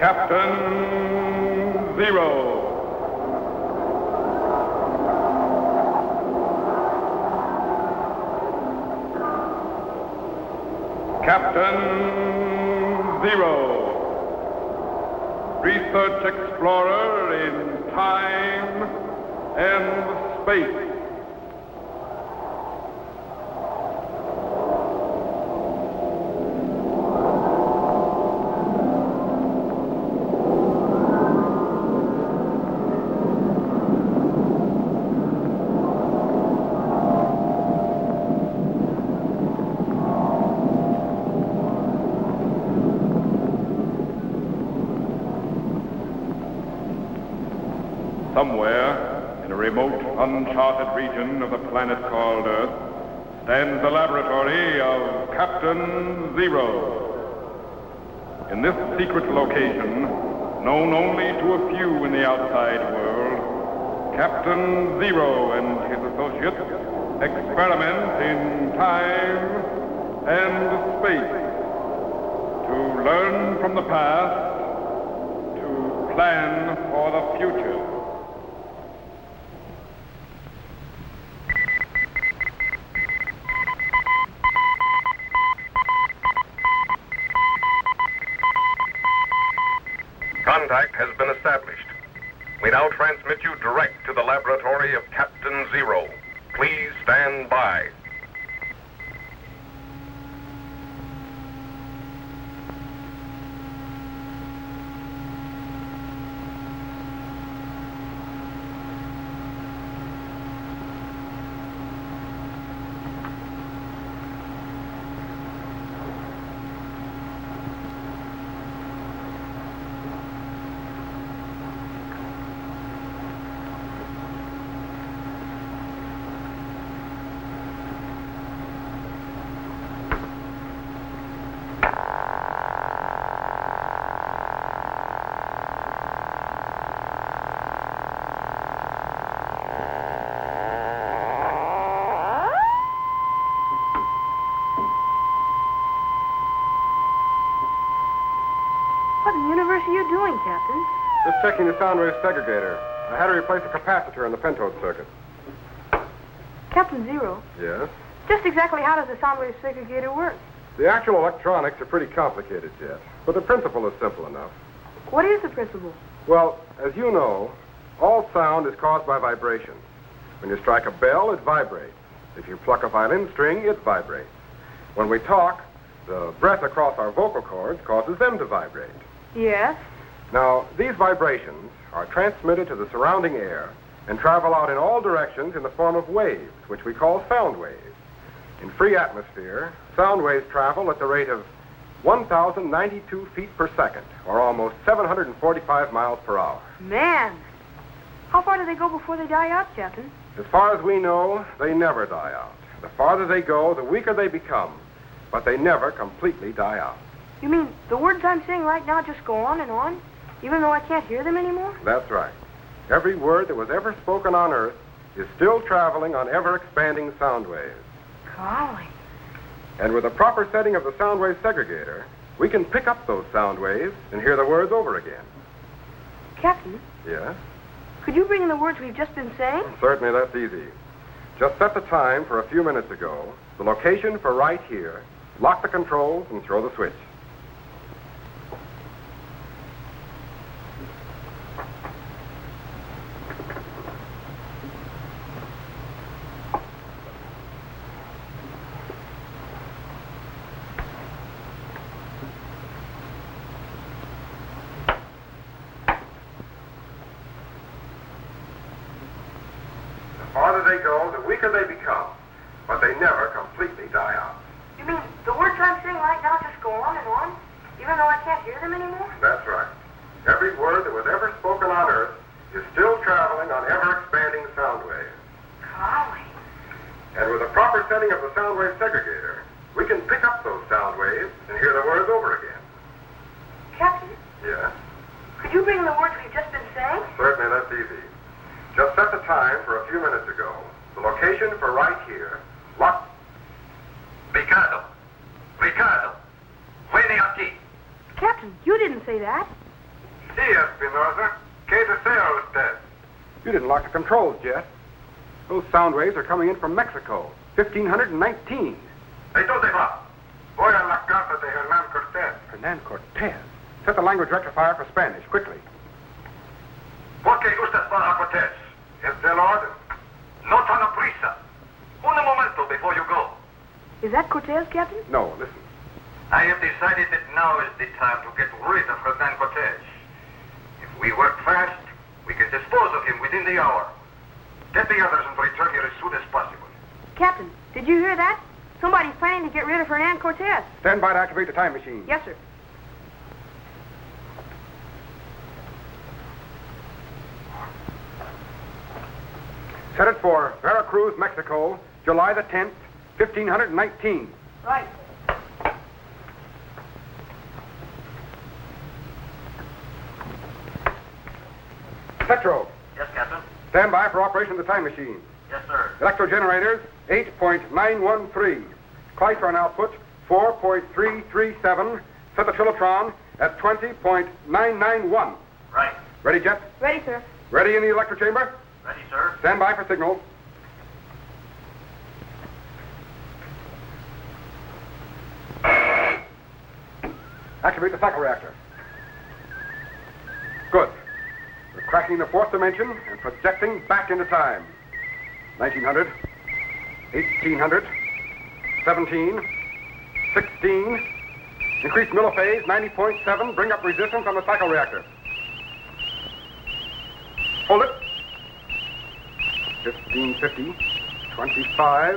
Captain Zero. Captain Zero, research explorer in time and space. Somewhere, in a remote, uncharted region of the planet called Earth, stands the laboratory of Captain Zero. In this secret location, known only to a few in the outside world, Captain Zero and his associates experiment in time and space to learn from the past, to plan for the future. Contact has been established. We now transmit you direct to the laboratory of Captain Zero. Please stand by. Captain? Just checking the sound wave segregator. I had to replace a capacitor in the pentode circuit. Captain Zero? Yes? Just exactly how does the sound wave segregator work? The actual electronics are pretty complicated yet, but the principle is simple enough. What is the principle? Well, as you know, all sound is caused by vibration. When you strike a bell, it vibrates. If you pluck a violin string, it vibrates. When we talk, the breath across our vocal cords causes them to vibrate. Yes? Now, these vibrations are transmitted to the surrounding air and travel out in all directions in the form of waves, which we call sound waves. In free atmosphere, sound waves travel at the rate of 1,092 feet per second, or almost 745 miles per hour. Man! How far do they go before they die out, Captain? As far as we know, they never die out. The farther they go, the weaker they become, but they never completely die out. You mean the words I'm saying right now just go on and on, even though I can't hear them anymore? That's right. Every word that was ever spoken on Earth is still traveling on ever-expanding sound waves. Golly. And with a proper setting of the sound wave segregator, we can pick up those sound waves and hear the words over again. Captain? Yes? Could you bring in the words we've just been saying? Certainly, that's easy. Just set the time for a few minutes ago, the location for right here, lock the controls, and throw the switch. The farther they go, the weaker they become, but they never completely die out. You mean the words I'm saying right now just go on and on, even though I can't hear them anymore? That's right. Every word that was ever spoken on Earth is still traveling on ever-expanding sound waves. Golly. And with a proper setting of the sound wave segregator, we can pick up those sound waves and hear the words over again. Captain? Yes? Could you bring in the words we've just been saying? Certainly, that's easy. Just set the time for a few minutes ago, the location for right here, lock... Ricardo, vieni aquí. Captain, you didn't say that. Sí, Espinsoza. ¿Qué desea usted? You didn't lock the controls yet. Those sound waves are coming in from Mexico. 1519. ¿Y dónde va? Voy a la casa de Hernando Cortez. Hernando Cortez. Set the language rectifier for Spanish, quickly. ¿Por qué usted va a Cortez? ¿Es del orden? No tan a prisa. Un momento before you go. Is that Cortez, Captain? No, listen. I have decided that now is the time to get rid of Hernando Cortez. If we work fast, we can dispose of him within the hour. Get the others and return here as soon as possible. Captain, did you hear that? Somebody's planning to get rid of Hernando Cortez. Stand by to activate the time machine. Yes, sir. Set it for Veracruz, Mexico, July the 10th, 1519. Right. Petro, Yes, Captain. stand by for operation of the time machine. Yes, sir. Electro generators, 8.913. Clytron output, 4.337. Set the trilotron at 20.991. Right. Ready, Jet? Ready, sir. Ready in the electro chamber? Ready, sir. Stand by for signal. Activate the cycle reactor. Good. We're cracking the fourth dimension and projecting back into time. 1900, 1800, 17, 16. Increase milliphase, 90.7. Bring up resistance on the cycle reactor. Hold it. 1550, 25.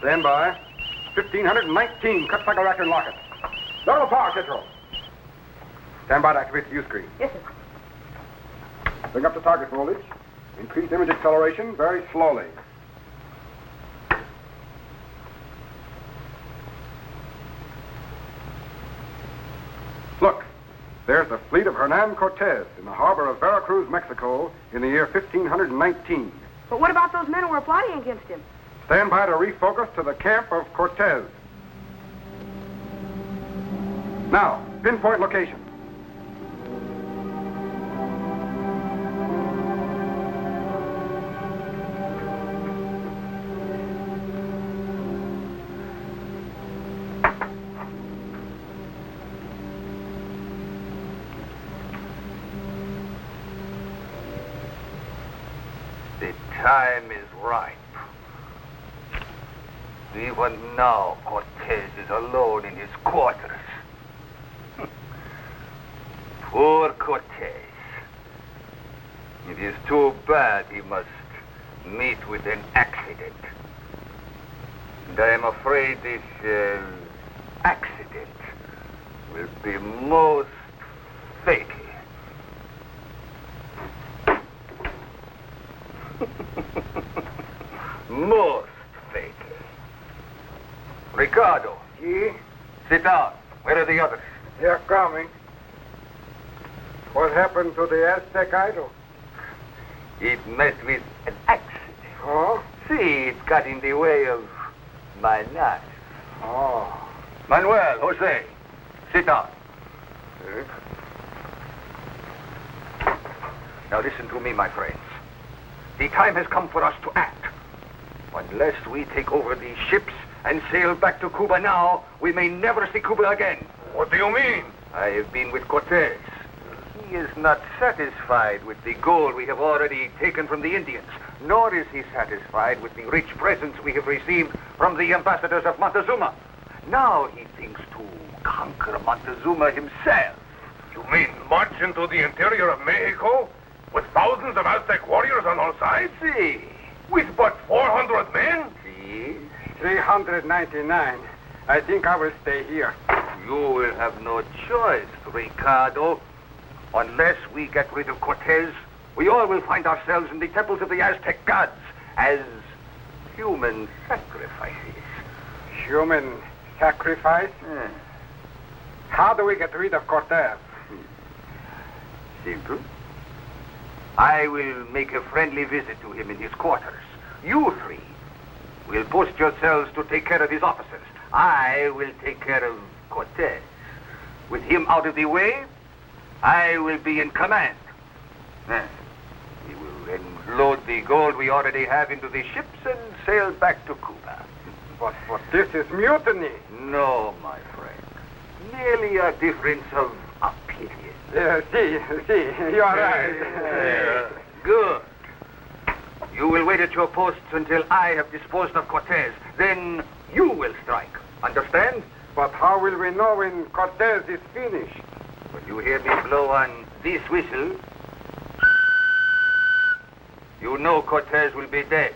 Stand by. 1519. Cut cycle reactor and lock it. Double power, Citro. Stand by to activate the view screen. Yes, sir. Bring up the target voltage. Increase image acceleration very slowly. Look, there's the fleet of Hernando Cortez in the harbor of Veracruz, Mexico, in the year 1519. But what about those men who were plotting against him? Stand by to refocus to the camp of Cortez. Now, pinpoint location. The time is ripe. Even now, Cortez is alone in his quarters. Poor Cortez. It is too bad he must meet with an accident. And I am afraid this accident will be most fatal. Most fatal. Ricardo. Ye? Sit down. Where are the others? They're coming. What happened to the Aztec idol? It met with an accident. Oh? See, it got in the way of my knife. Oh. Manuel, Jose, sit down. Now listen to me, my friends. The time has come for us to act. Unless we take over these ships and sail back to Cuba now, we may never see Cuba again. What do you mean? I have been with Cortez. He is not satisfied with the gold we have already taken from the Indians, nor is he satisfied with the rich presents we have received from the ambassadors of Montezuma. Now he thinks to conquer Montezuma himself. You mean march into the interior of Mexico with thousands of Aztec warriors on all sides? See, With but 400 men? see, 399. I think I will stay here. you will have no choice, Ricardo. Unless we get rid of Cortez, we all will find ourselves in the temples of the Aztec gods as human sacrifices. Human sacrifice? How do we get rid of Cortez? Simple. I will make a friendly visit to him in his quarters. You three will post yourselves to take care of his officers. I will take care of Cortez. With him out of the way, I will be in command. We will then load the gold we already have into the ships and sail back to Cuba. But this is mutiny. No, my friend. Merely a difference of opinion. You are right. Good. You will wait at your posts until I have disposed of Cortez. Then you will strike. Understand? But how will we know when Cortez is finished? When you hear me blow on this whistle, you know Cortez will be dead.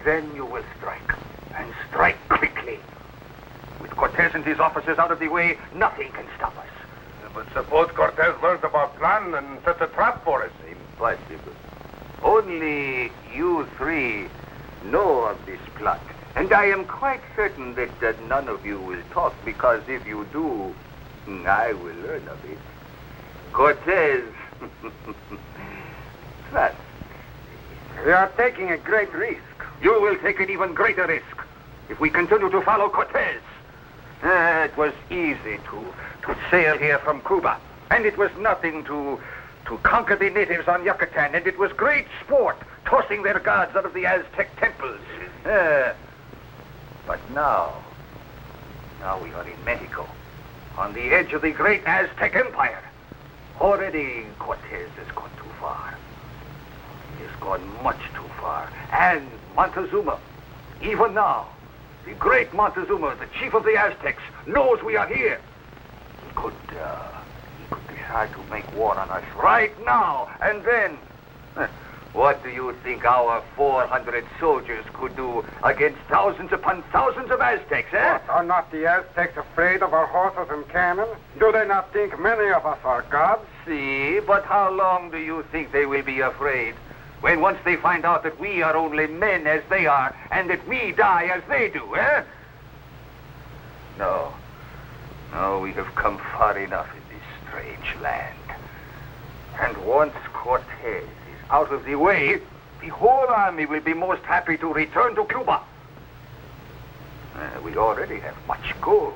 Then you will strike. And strike quickly. With Cortez and his officers out of the way, nothing can stop us. But suppose Cortez learns of our plan and sets a trap for us. Impossible. Only you three know of this plot. And I am quite certain that none of you will talk, because if you do, I will learn of it. Cortez. Trust. We are taking a great risk. You will take an even greater risk if we continue to follow Cortez. It was easy to sail here from Cuba, and it was nothing to conquer the natives on Yucatan, and it was great sport tossing their gods out of the Aztec temples. But now we are in Mexico, on the edge of the great Aztec Empire. Already Cortez has gone too far. He has gone much too far. And Montezuma, even now, the great Montezuma, the chief of the Aztecs, knows we are here. He could decide to make war on us right now, and then... What do you think our 400 soldiers could do against thousands upon thousands of Aztecs, eh? What, are not the Aztecs afraid of our horses and cannon? Do they not think many of us are gods? See, but how long do you think they will be afraid? When once they find out that we are only men as they are, and that we die as they do, eh? No, we have come far enough in this strange land. And once Cortez is out of the way, the whole army will be most happy to return to Cuba. We already have much gold.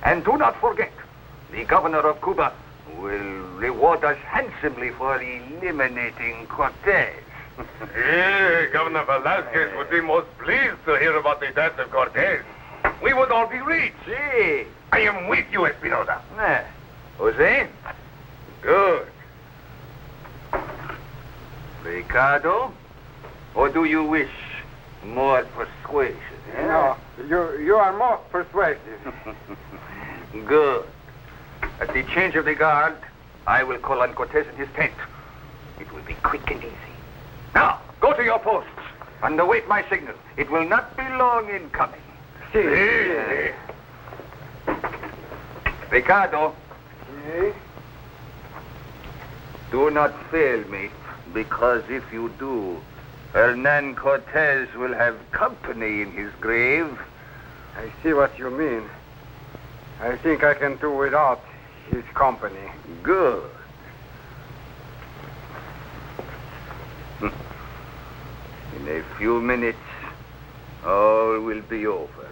And do not forget, the governor of Cuba will reward us handsomely for eliminating Cortez. Governor Velasquez would be most pleased to hear about the death of Cortez. We would all be rich. See? I am with you, Espinsoza. Jose? Good. Ricardo? Or do you wish more persuasion? Eh? No, you are most persuasive. Good. At the change of the guard, I will call on Cortez in his tent. It will be quick and easy. Now, go to your posts and await my signal. It will not be long in coming. Si. Ricardo. Si. Do not fail me, because if you do, Hernan Cortez will have company in his grave. I see what you mean. I think I can do without his company. Good. In a few minutes, all will be over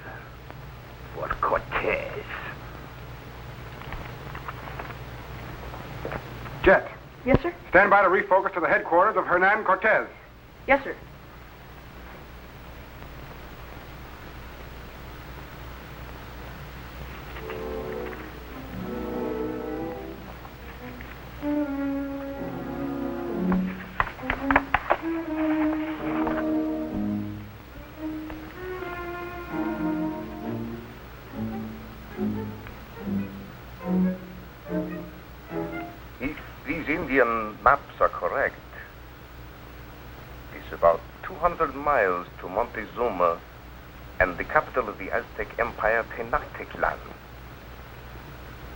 for Cortez. Jet, Yes, sir? stand by to refocus to the headquarters of Hernan Cortez. Yes, sir. If these Indian maps are correct, it's about 200 miles to Montezuma and the capital of the Aztec Empire, Tenochtitlan.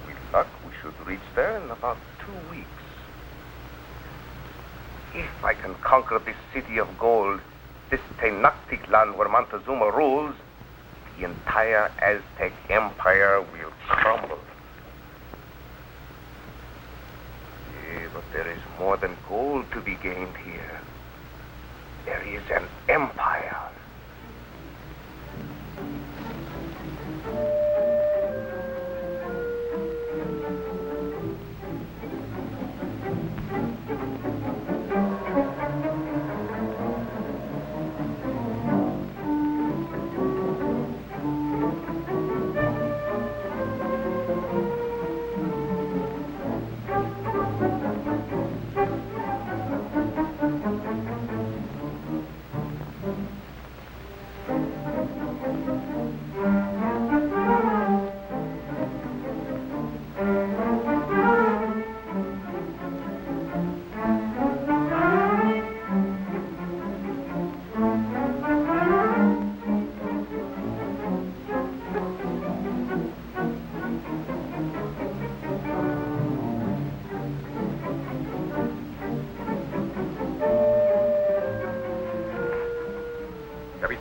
With luck, we should reach there in about 2 weeks. If I can conquer this city of gold, this Tenochtitlan where Montezuma rules, the entire Aztec Empire will crumble. Yeah, but there is more than gold to be gained here. There is an empire.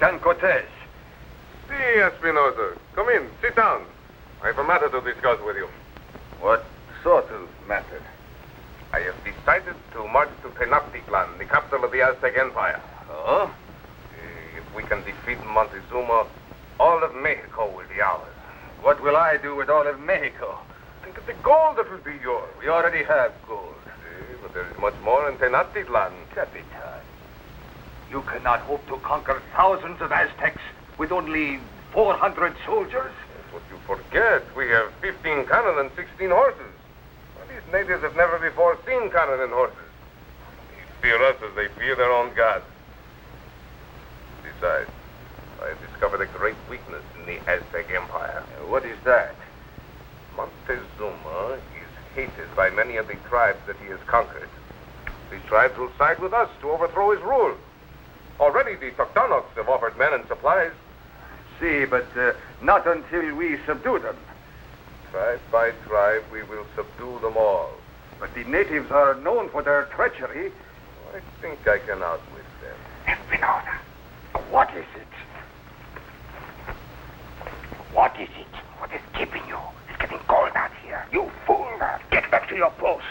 Capitan Cortez. Si, Espinsoza. Come in. Sit down. I have a matter to discuss with you. What sort of matter? I have decided to march to Tenochtitlan, the capital of the Aztec Empire. Oh? If we can defeat Montezuma, all of Mexico will be ours. What will I do with all of Mexico? Think of the gold that will be yours. We already have gold. But there is much more in Tenochtitlan. Capitan, you cannot hope to conquer thousands of Aztecs with only 400 soldiers. That's what you forget. We have 15 cannon and 16 horses. Well, these natives have never before seen cannon and horses. They fear us as they fear their own gods. Besides, I have discovered a great weakness in the Aztec Empire. What is that? Montezuma is hated by many of the tribes that he has conquered. These tribes will side with us to overthrow his rule. Already the Toctanocs have offered men and supplies. See, but not until we subdue them. Tribe by tribe, we will subdue them all. But the natives are known for their treachery. I think I can outwit them. Espinosa, what is it? What is it? What is keeping you? It's getting cold out here. You fool! Get back to your post.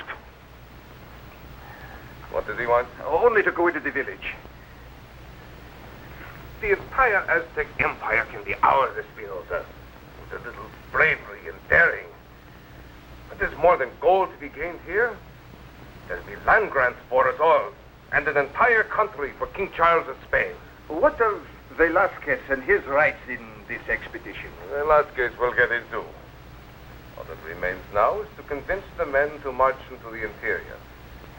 What does he want? Only to go into the village. The entire Aztec Empire can be ours, Espinsoza, with a little bravery and daring. But there's more than gold to be gained here. There'll be land grants for us all, and an entire country for King Charles of Spain. What of Velasquez and his rights in this expedition? Velasquez will get in too. All that remains now is to convince the men to march into the interior.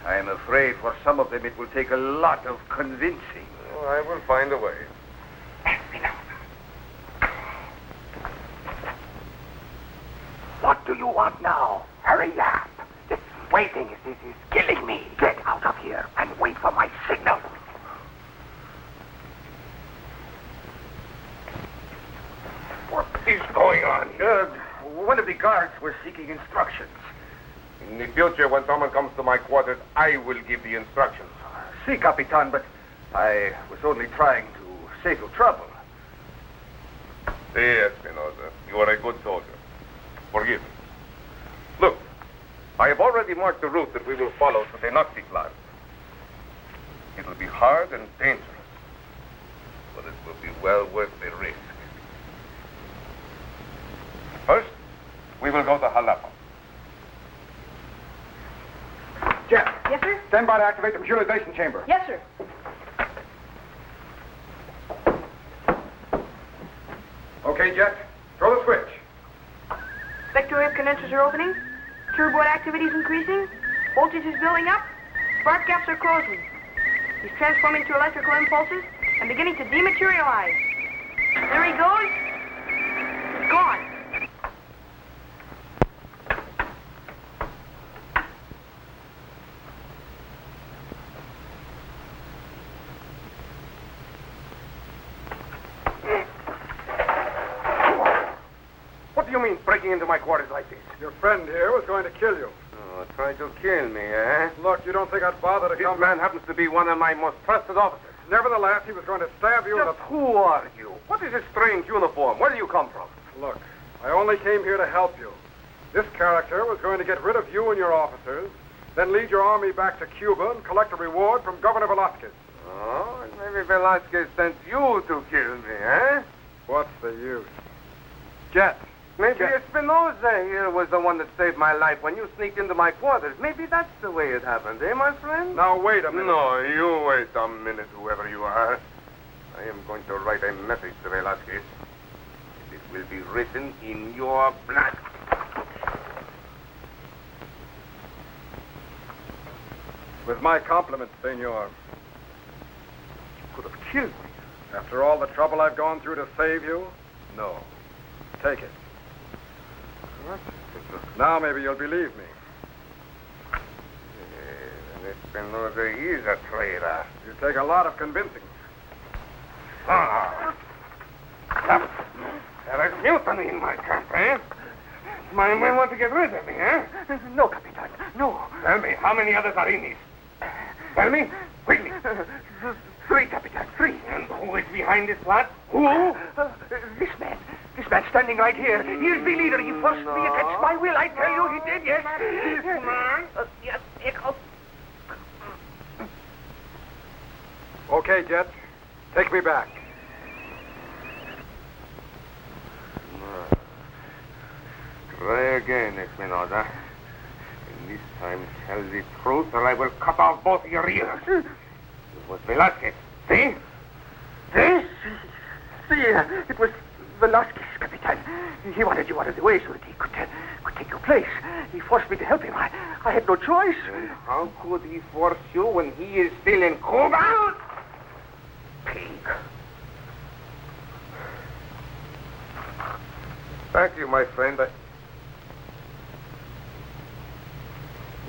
I am afraid for some of them it will take a lot of convincing. Oh, I will find a way. What do you want now? Hurry up. This waiting is killing me. Get out of here and wait for my signal. What is going on here? One of the guards was seeking instructions. In the future, when someone comes to my quarters, I will give the instructions. Si, Capitan, but I was only trying to save you trouble. Yes, Espinosa, you are a good soldier. Forgive me. Look, I have already marked the route that we will follow to Tenochtitlan. It will be hard and dangerous, but it will be well worth the risk. First, we will go to Jalapa. Jeff. Yes, sir? Stand by to activate the visualization chamber. Yes, sir. Okay, Jet. Throw the switch. Vector wave condensers are opening. Turbo activity is increasing. Voltage is building up. Spark gaps are closing. He's transforming to electrical impulses and beginning to dematerialize. There he goes. He's gone. What do you mean, breaking into my quarters like this? Your friend here was going to kill you. Oh, trying to kill me, eh? Look, you don't think I'd bother to This come... man happens to be one of my most trusted officers. Nevertheless, he was going to stab you in the... Just who are you? What is this strange uniform? Where do you come from? Look, I only came here to help you. This character was going to get rid of you and your officers, then lead your army back to Cuba and collect a reward from Governor Velasquez. Oh, and maybe Velasquez sent you to kill me, eh? What's the use? Jet. Maybe Jet. Espinoza here was the one that saved my life when you sneaked into my quarters. Maybe that's the way it happened, eh, my friend? Now, wait a minute. No, you wait a minute, whoever you are. I am going to write a message to Velasquez. It will be written in your blood. With my compliments, senor. Could have killed me. After all the trouble I've gone through to save you, no. Take it. What? Now maybe you'll believe me. Espinoza is a traitor. You take a lot of convincing. Ah. There is mutiny in my camp, eh? My men want to get rid of me, eh? No, Capitan, no. Tell me, how many others are in this? Tell me, quickly. 3, Capitan, 3. And Who is behind this plot? Who? This man. This man standing right here. He is the leader. He forced me against my will. I tell you, he did, yes. This man? Yes, Echo. Okay, Jet. Take me back. Try again, Espinsoza. And this time tell the truth or I will cut off both your ears. It was Velasquez. See? See? See, it was Velasquez, Capitan. He wanted you out of the way so that he could take your place. He forced me to help him. I had no choice. And how could he force you when he is still in Cuba? Pig. Thank you, my friend.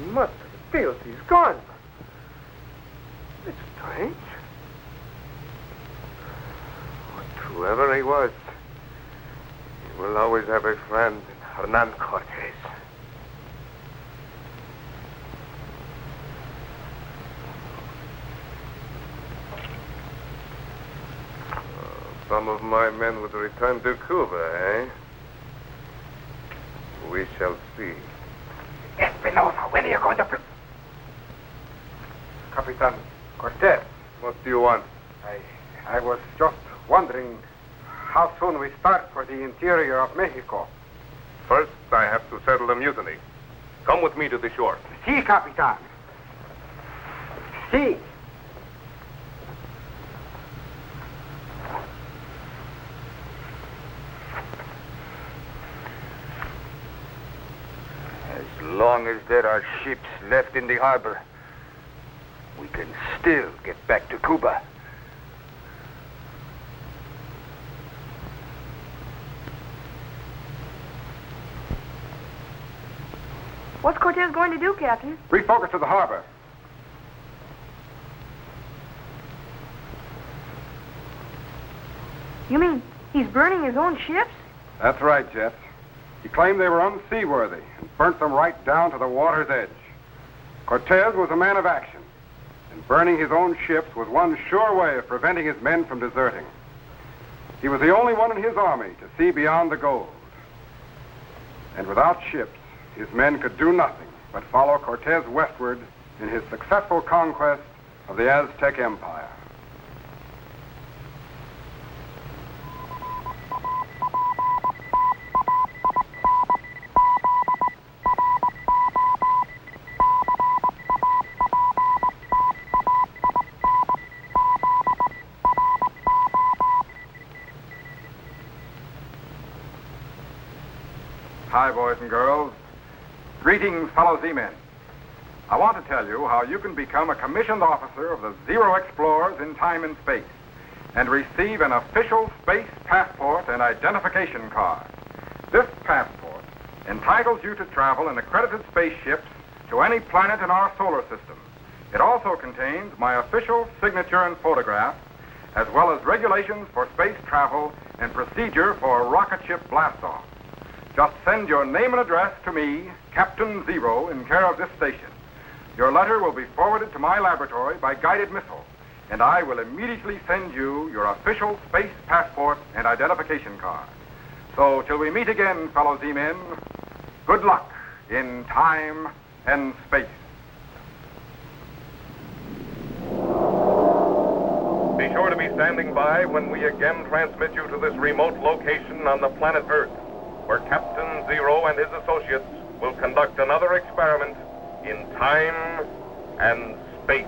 Must have failed. He's gone. It's strange. But whoever he was, he will always have a friend in Hernando Cortez. Some of my men would return to Cuba, eh? We shall see. Espinsoza, when are you going to... Capitan Cortez, What do you want? I was just wondering how soon we start for the interior of Mexico. First, I have to settle the mutiny. Come with me to the shore. Si, Capitan. Si. As long as there are ships left in the harbor, we can still get back to Cuba. What's Cortez going to do, Captain? Refocus to the harbor. You mean he's burning his own ships? That's right, Jet. He claimed they were unseaworthy and burnt them right down to the water's edge. Cortez was a man of action, and burning his own ships was one sure way of preventing his men from deserting. He was the only one in his army to see beyond the gold. And without ships, his men could do nothing but follow Cortez westward in his successful conquest of the Aztec Empire. Hi, boys and girls. Greetings, fellow Z-men. I want to tell you how you can become a commissioned officer of the Zero Explorers in time and space and receive an official space passport and identification card. This passport entitles you to travel in accredited spaceships to any planet in our solar system. It also contains my official signature and photograph, as well as regulations for space travel and procedure for rocket ship blast-off. Just send your name and address to me, Captain Zero, in care of this station. Your letter will be forwarded to my laboratory by guided missile, and I will immediately send you your official space passport and identification card. So, till we meet again, fellow Z-men, good luck in time and space. Be sure to be standing by when we again transmit you to this remote location on the planet Earth, where Captain Zero and his associates will conduct another experiment in time and space.